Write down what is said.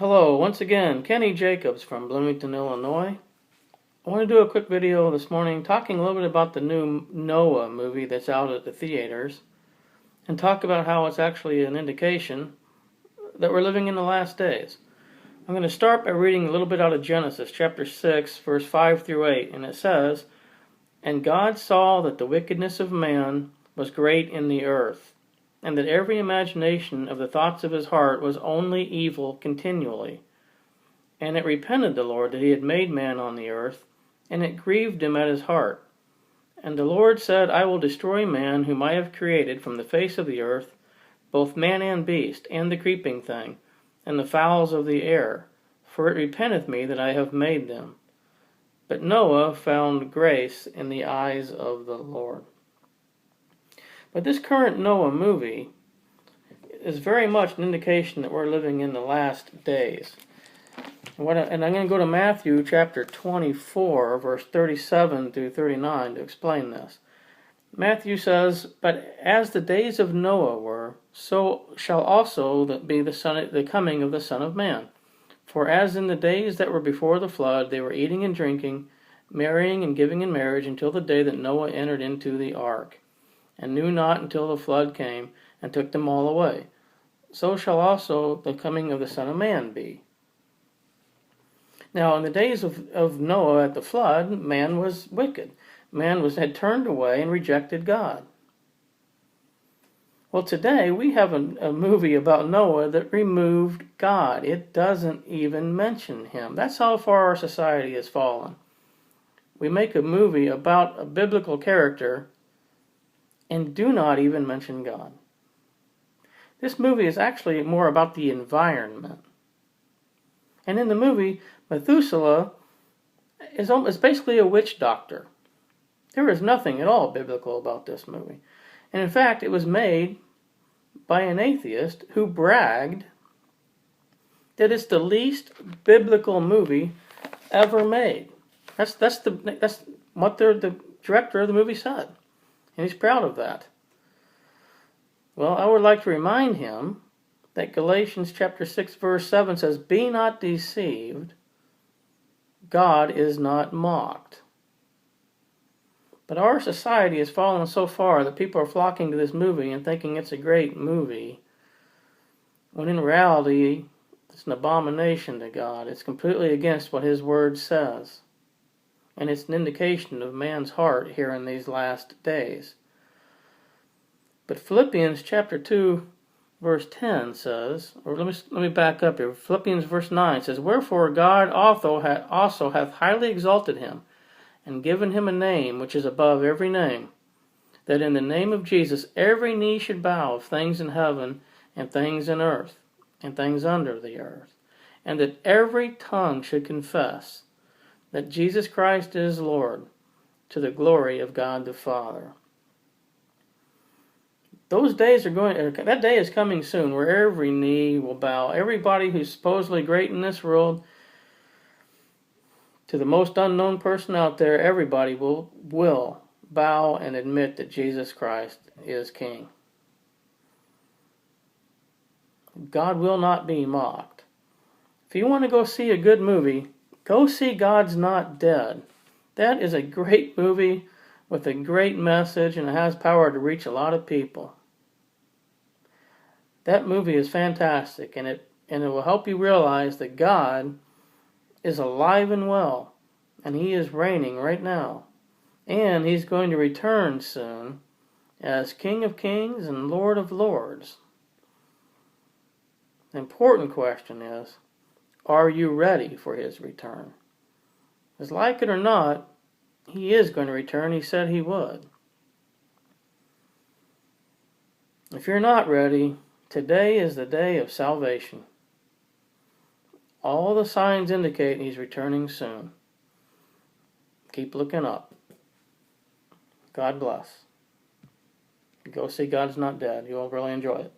Hello, once again, Kenny Jacobs from Bloomington, Illinois. I want to do a quick video this morning talking a little bit about the new Noah movie that's out at the theaters and talk about how it's actually an indication that we're living in the last days. I'm going to start by reading a little bit out of Genesis chapter 6, verse 5 through 8, and it says, "And God saw that the wickedness of man was great in the earth, and that every imagination of the thoughts of his heart was only evil continually. And it repented the Lord that he had made man on the earth, and it grieved him at his heart. And the Lord said, I will destroy man whom I have created from the face of the earth, both man and beast, and the creeping thing, and the fowls of the air, for it repenteth me that I have made them. But Noah found grace in the eyes of the Lord." But this current Noah movie is very much an indication that we're living in the last days. And I'm going to go to Matthew chapter 24, verse 37 through 39 to explain this. Matthew says, "But as the days of Noah were, so shall also be the coming of the Son of Man. For as in the days that were before the flood, they were eating and drinking, marrying and giving in marriage until the day that Noah entered into the ark, and knew not until the flood came and took them all away. So shall also the coming of the Son of Man be." Now, in the days of Noah at the flood, man was wicked. Man had turned away and rejected God. Well, today we have a movie about Noah that removed God. It doesn't even mention him. That's how far our society has fallen. We make a movie about a biblical character and do not even mention God. This movie is actually more about the environment. And in the movie, Methuselah is basically a witch doctor. There is nothing at all biblical about this movie. And in fact, it was made by an atheist who bragged that it's the least biblical movie ever made. That's what the director of the movie said. And he's proud of that. Well, I would like to remind him that Galatians chapter 6 verse 7 says, "Be not deceived, God is not mocked." But our society has fallen so far that people are flocking to this movie and thinking it's a great movie, when in reality it's an abomination to God. It's completely against what His Word says. And it's an indication of man's heart here in these last days. But Philippians chapter 2 verse 10 says, or let me back up here. Philippians verse 9 says, "Wherefore God also hath highly exalted him, and given him a name which is above every name, that in the name of Jesus every knee should bow of things in heaven, and things in earth, and things under the earth, and that every tongue should confess that Jesus Christ is Lord, to the glory of God the Father." Those days that day is coming soon, where every knee will bow. Everybody who's supposedly great in this world, to the most unknown person out there, everybody will bow and admit that Jesus Christ is King. God will not be mocked. If you want to go see a good movie, go see God's Not Dead. That is a great movie with a great message, and it has power to reach a lot of people. That movie is fantastic, and it will help you realize that God is alive and well, and He is reigning right now, and He's going to return soon as King of Kings and Lord of Lords. The important question is, are you ready for His return? Because like it or not, He is going to return. He said He would. If you're not ready, today is the day of salvation. All the signs indicate He's returning soon. Keep looking up. God bless. Go see God's Not Dead. You'll really enjoy it.